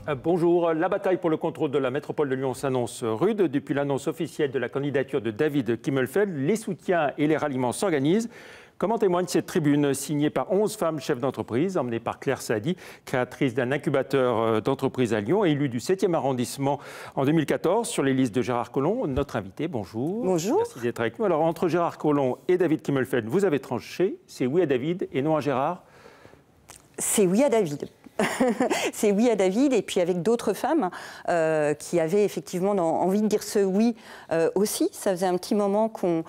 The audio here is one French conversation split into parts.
Bonjour. La bataille pour le contrôle de la métropole de Lyon s'annonce rude. Depuis l'annonce officielle de la candidature de David Kimmelfeld, les soutiens et les ralliements s'organisent. Comme en témoigne cette tribune signée par 11 femmes chefs d'entreprise, emmenées par Claire Saadi, créatrice d'un incubateur d'entreprise à Lyon, élue du 7e arrondissement en 2014 sur les listes de Gérard Collomb. Notre invité, bonjour. Bonjour. Merci d'être avec nous. Alors, entre Gérard Collomb et David Kimmelfeld, vous avez tranché. C'est oui à David et non à Gérard? C'est oui à David. C'est oui à David, et puis avec d'autres femmes qui avaient effectivement envie de dire ce oui aussi. Ça faisait un petit moment qu'on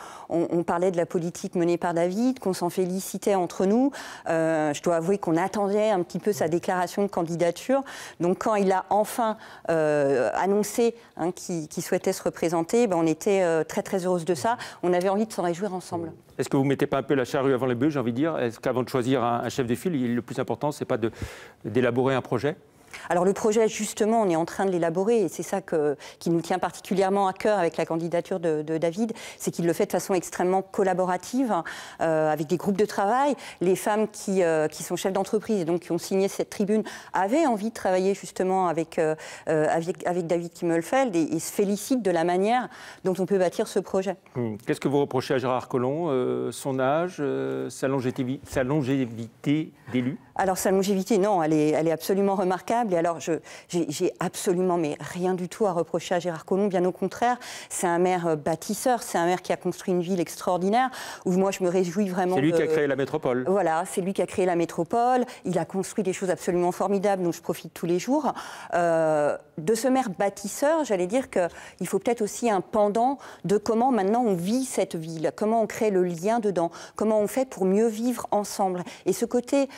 parlait de la politique menée par David, qu'on s'en félicitait entre nous. Je dois avouer qu'on attendait un petit peu sa déclaration de candidature. Donc quand il a enfin annoncé qu'il souhaitait se représenter, on était très très heureuse de ça. On avait envie de s'en réjouir ensemble. Est-ce que vous ne mettez pas un peu la charrue avant les bœufs, j'ai envie de dire? Est-ce qu'avant de choisir un chef de file, le plus important, ce n'est pas d'élaborer un projet? Alors le projet, justement, on est en train de l'élaborer, et c'est ça qui nous tient particulièrement à cœur avec la candidature de David, c'est qu'il le fait de façon extrêmement collaborative, avec des groupes de travail. Les femmes qui sont chefs d'entreprise et donc qui ont signé cette tribune avaient envie de travailler justement avec David Kimmelfeld et se félicitent de la manière dont on peut bâtir ce projet. Qu'est-ce que vous reprochez à Gérard Collomb? Son âge, sa longévité d'élu? Alors sa longévité, non, elle est absolument remarquable. Et alors j'ai absolument rien du tout à reprocher à Gérard Collomb, bien au contraire. C'est un maire bâtisseur, c'est un maire qui a construit une ville extraordinaire, où moi je me réjouis vraiment. C'est lui qui a créé la métropole. Voilà, c'est lui qui a créé la métropole. Il a construit des choses absolument formidables dont je profite tous les jours. De ce maire bâtisseur, j'allais dire qu'il faut peut-être aussi un pendant de comment maintenant on vit cette ville, comment on crée le lien dedans, comment on fait pour mieux vivre ensemble. Et ce côté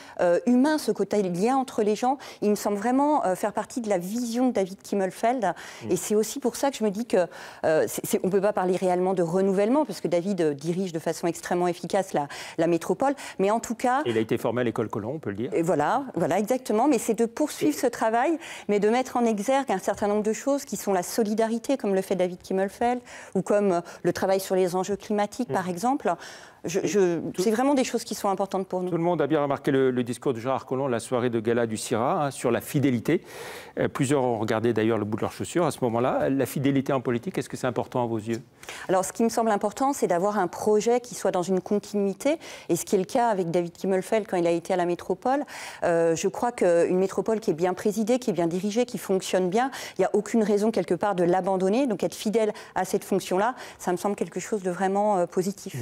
humain, ce côté lien entre les gens, il me semble vraiment faire partie de la vision de David Kimmelfeld. Et c'est aussi pour ça que je me dis que on ne peut pas parler réellement de renouvellement, parce que David dirige de façon extrêmement efficace la métropole. Mais en tout cas... Il a été formé à l'école Collomb, on peut le dire. Et voilà, exactement. Mais c'est de poursuivre ce travail, mais de mettre en exergue un certain nombre de choses qui sont la solidarité, comme le fait David Kimmelfeld, ou comme le travail sur les enjeux climatiques, par exemple. C'est vraiment des choses qui sont importantes pour nous. Tout le monde a bien remarqué le discours de Gérard Collomb, la soirée de gala du CIRA, sur la fidélité. Plusieurs ont regardé d'ailleurs le bout de leurs chaussures à ce moment-là. La fidélité en politique, est-ce que c'est important à vos yeux? Alors, ce qui me semble important, c'est d'avoir un projet qui soit dans une continuité, et ce qui est le cas avec David Kimmelfeld quand il a été à la métropole. Je crois qu'une métropole qui est bien présidée, qui est bien dirigée, qui fonctionne bien, il n'y a aucune raison quelque part de l'abandonner. Donc, être fidèle à cette fonction-là, ça me semble quelque chose de vraiment positif.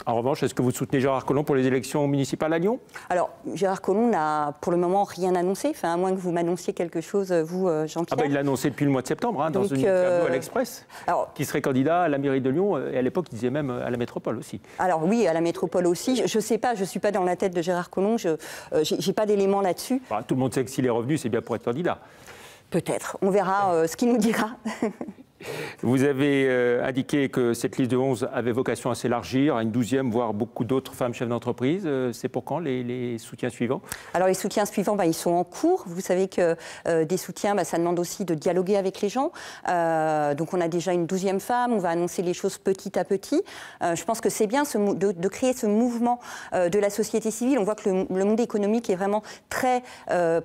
En revanche, est-ce que vous soutenez Gérard Collomb pour les élections municipales à Lyon? Alors, Gérard Collomb n'a pour le moment rien annoncé, à moins que vous m'annonciez quelque chose, vous, Jean-Pierre. Il l'a annoncé depuis le mois de septembre, dans une interview à l'Express, qui serait candidat à la mairie de Lyon, et à l'époque, il disait même à la métropole aussi. Alors oui, à la métropole aussi. Je ne sais pas, je ne suis pas dans la tête de Gérard Collomb, je n'ai pas d'éléments là-dessus. Tout le monde sait que s'il est revenu, c'est bien pour être candidat. Peut-être, on verra ce qu'il nous dira. Vous avez indiqué que cette liste de 11 avait vocation à s'élargir à une 12e, voire beaucoup d'autres femmes chefs d'entreprise. C'est pour quand les soutiens suivants? Alors les soutiens suivants, ils sont en cours. Vous savez que des soutiens, ça demande aussi de dialoguer avec les gens. Donc on a déjà une 12e femme, on va annoncer les choses petit à petit. Je pense que c'est bien de créer ce mouvement de la société civile. On voit que le monde économique est vraiment très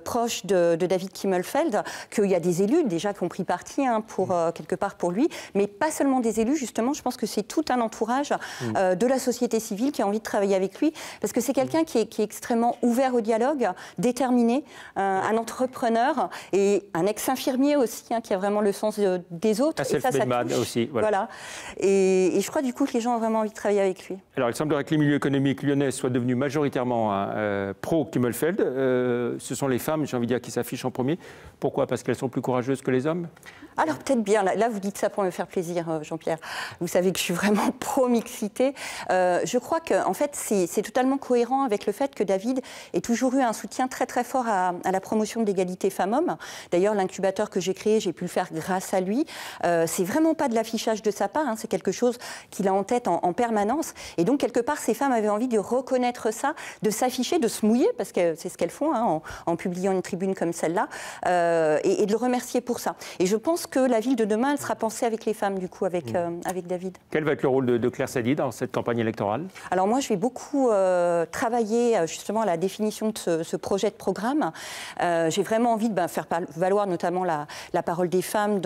proche de David Kimmelfeld, qu'il y a des élus déjà qui ont pris parti pour quelque part pour lui, mais pas seulement des élus, justement, je pense que c'est tout un entourage de la société civile qui a envie de travailler avec lui, parce que c'est quelqu'un qui est extrêmement ouvert au dialogue, déterminé, un entrepreneur et un ex-infirmier aussi, qui a vraiment le sens des autres. Un self-made man aussi. Voilà. Et je crois du coup que les gens ont vraiment envie de travailler avec lui. Alors il semblerait que les milieux économiques lyonnais soient devenus majoritairement pro-Kimmelfeld. Ce sont les femmes, j'ai envie de dire, qui s'affichent en premier. Pourquoi? Parce qu'elles sont plus courageuses que les hommes? Alors peut-être bien, là vous dites ça pour me faire plaisir, Jean-Pierre. Vous savez que je suis vraiment pro-mixité. Je crois qu'en fait c'est totalement cohérent avec le fait que David ait toujours eu un soutien très très fort à la promotion de l'égalité femmes-hommes. D'ailleurs l'incubateur que j'ai créé, j'ai pu le faire grâce à lui. C'est vraiment pas de l'affichage de sa part, c'est quelque chose qu'il a en tête en permanence. Et donc quelque part ces femmes avaient envie de reconnaître ça, de s'afficher, de se mouiller, parce que c'est ce qu'elles font en publiant une tribune comme celle-là, et de le remercier pour ça. Et je pense que la ville de demain, elle sera pensé avec les femmes, du coup, avec David. Quel va être le rôle de Claire Sadi dans cette campagne électorale? Alors moi, je vais beaucoup travailler justement à la définition de ce projet de programme. J'ai vraiment envie de faire valoir notamment la parole des femmes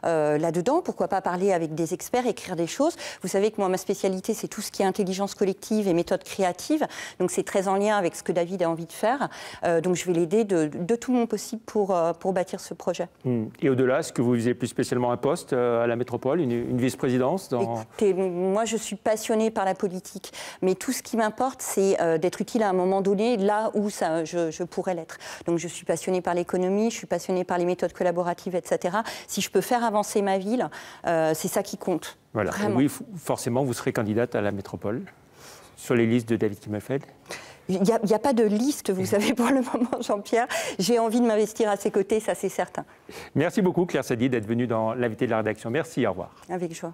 là-dedans. Pourquoi pas parler avec des experts, écrire des choses. Vous savez que moi, ma spécialité, c'est tout ce qui est intelligence collective et méthode créative. Donc c'est très en lien avec ce que David a envie de faire. Donc je vais l'aider de tout mon possible pour bâtir ce projet. Et au-delà, est-ce que vous visez plus spécialement un poste à la métropole, une vice-présidence Écoutez, moi je suis passionnée par la politique, mais tout ce qui m'importe, c'est d'être utile à un moment donné, là où je pourrais l'être. Donc je suis passionnée par l'économie, je suis passionnée par les méthodes collaboratives, etc. Si je peux faire avancer ma ville, c'est ça qui compte. Voilà. Oui, forcément, vous serez candidate à la métropole sur les listes de David Kimmelfeld. Il n'y a pas de liste, vous savez, pour le moment, Jean-Pierre. J'ai envie de m'investir à ses côtés, ça c'est certain. Merci beaucoup, Claire Sadi, d'être venue dans l'invité de la rédaction. Merci, au revoir. Avec joie.